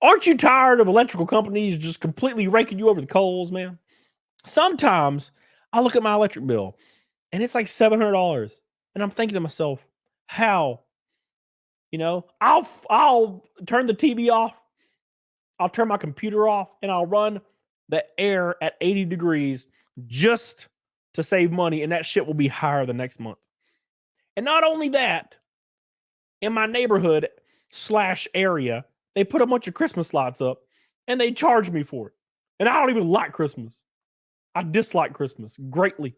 Aren't you tired of electrical companies just completely raking you over the coals, man? Sometimes I look at my electric bill and it's like $700, and I'm thinking to myself, how? I'll turn the TV off, I'll turn my computer off, and I'll run the air at 80 degrees just to save money, and that shit will be higher the next month. And not only that, in my neighborhood slash area, they put a bunch of Christmas lights up and they charge me for it. And I don't even like Christmas. I dislike Christmas greatly.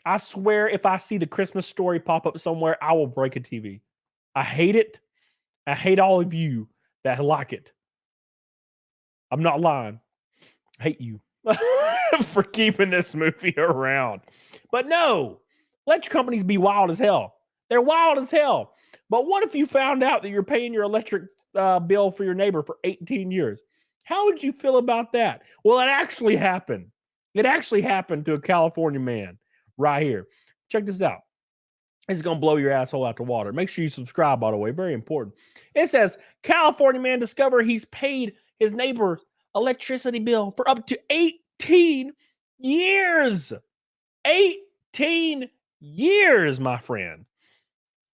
I swear if I see the Christmas story pop up somewhere, I will break a TV. I hate it. I hate all of you that like it. I'm not lying. I hate you for keeping this movie around. But no, electric companies be wild as hell. They're wild as hell. But what if you found out that you're paying your electric bill for your neighbor for 18 years? How would you feel about that? Well, it actually happened. It actually happened to a California man right here. Check this out. It's going to blow your asshole out the water. Make sure you subscribe, by the way. Very important. It says, California man discovered he's paid his neighbor's electricity bill for up to 18 years. 18 years, my friend.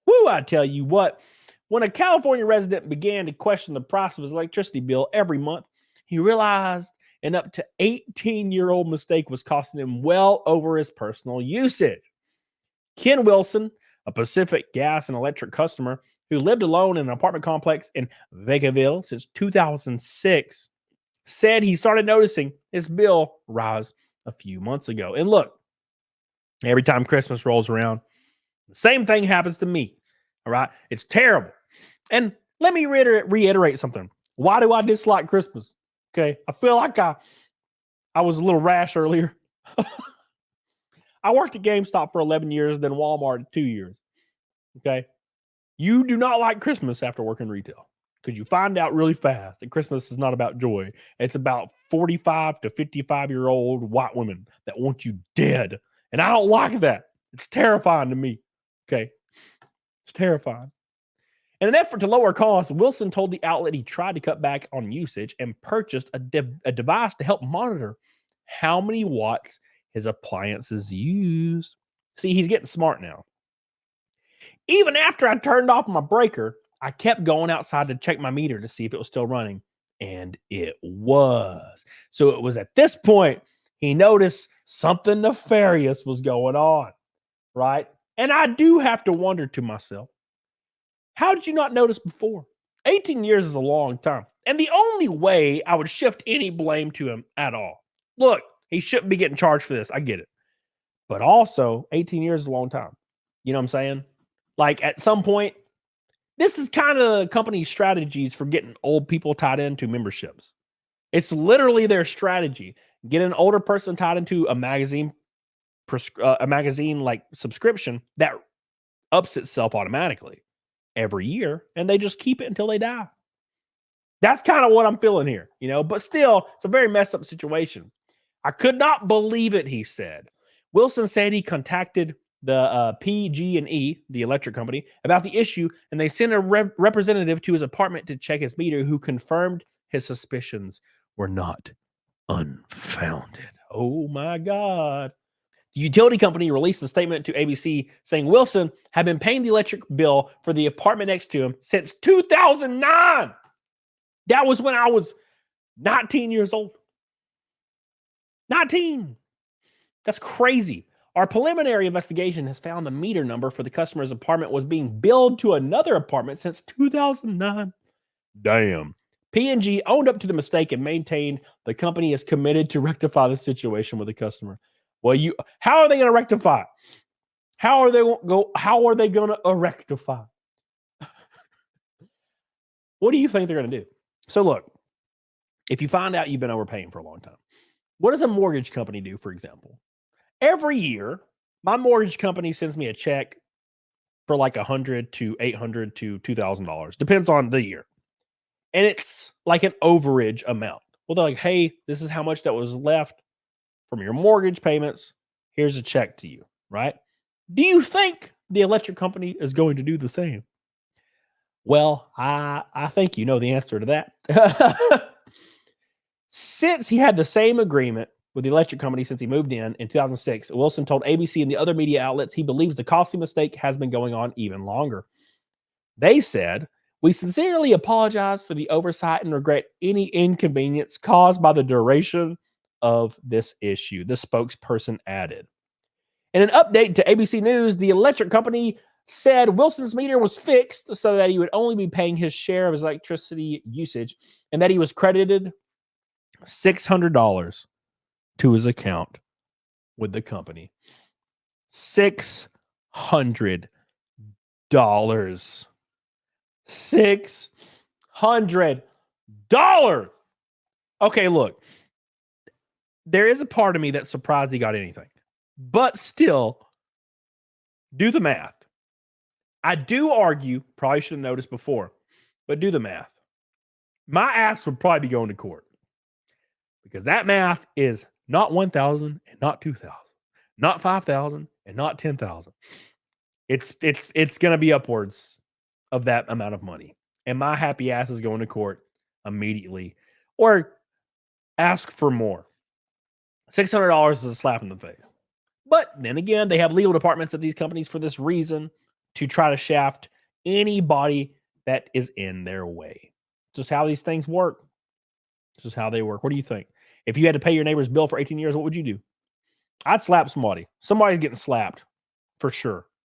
Woo, I tell you what. When a California resident began to question the price of his electricity bill every month, he realized an up to 18-year-old mistake was costing him well over his personal usage. Ken Wilson, a Pacific Gas and Electric customer who lived alone in an apartment complex in Vacaville since 2006, said he started noticing his bill rise a few months ago. And look, every time Christmas rolls around, the same thing happens to me. All right? It's terrible. And let me reiterate something. Why do I dislike Christmas? Okay. I feel like I was a little rash earlier. I worked at GameStop for 11 years, then Walmart 2 years. Okay. You do not like Christmas after working retail because you find out really fast that Christmas is not about joy. It's about 45 to 55-year-old white women that want you dead. And I don't like that. It's terrifying to me. Okay. It's terrifying. In an effort to lower costs, Wilson told the outlet he tried to cut back on usage and purchased a device to help monitor how many watts his appliances use. See, he's getting smart now. Even after I turned off my breaker, I kept going outside to check my meter to see if it was still running. And it was. So it was at this point he noticed something nefarious was going on, right? And I do have to wonder to myself, how did you not notice before? 18 years is a long time. And the only way I would shift any blame to him at all. Look, he shouldn't be getting charged for this. I get it. But also, 18 years is a long time. You know what I'm saying? Like at some point, this is kind of the company's strategies for getting old people tied into memberships. It's literally their strategy. Get an older person tied into a magazine like subscription that ups itself automatically every year, and they just keep it until they die. That's kind of what I'm feeling here, but still, it's a very messed up situation. I could not believe it, he said. Wilson said he contacted the PG&E, the electric company, about the issue, and they sent a representative to his apartment to check his meter, who confirmed his suspicions were not unfounded. Oh my God. The utility company released a statement to ABC saying Wilson had been paying the electric bill for the apartment next to him since 2009. That was when I was 19 years old. 19. That's crazy. Our preliminary investigation has found the meter number for the customer's apartment was being billed to another apartment since 2009. Damn. P&G owned up to the mistake and maintained the company is committed to rectify the situation with the customer. Well, how are they going to rectify? How are they going to rectify? What do you think they're going to do? So look, if you find out you've been overpaying for a long time, what does a mortgage company do, for example? Every year, my mortgage company sends me a check for like $100 to $800 to $2,000. Depends on the year. And it's like an overage amount. Well, they're like, hey, this is how much that was left from your mortgage payments. Here's a check to you, right? Do you think the electric company is going to do the same? Well, I think you know the answer to that. Since he had the same agreement with the electric company since he moved in 2006, Wilson told ABC and the other media outlets he believes the costly mistake has been going on even longer. They said, "We sincerely apologize for the oversight and regret any inconvenience caused by the duration of this issue," the spokesperson added. In an update to ABC News, the electric company said Wilson's meter was fixed so that he would only be paying his share of his electricity usage and that he was credited $600 to his account with the company. $600. $600. Okay, look. There is a part of me that's surprised he got anything. But still, do the math. I do argue, probably should have noticed before, but do the math. My ass would probably be going to court because that math is not 1,000 and not 2,000, not 5,000 and not 10,000. It's going to be upwards of that amount of money, and my happy ass is going to court immediately or ask for more. $600 is a slap in the face. But then again, they have legal departments at these companies for this reason, to try to shaft anybody that is in their way. Just how these things work. Just how they work. What do you think? If you had to pay your neighbor's bill for 18 years, what would you do? I'd slap somebody. Somebody's getting slapped for sure.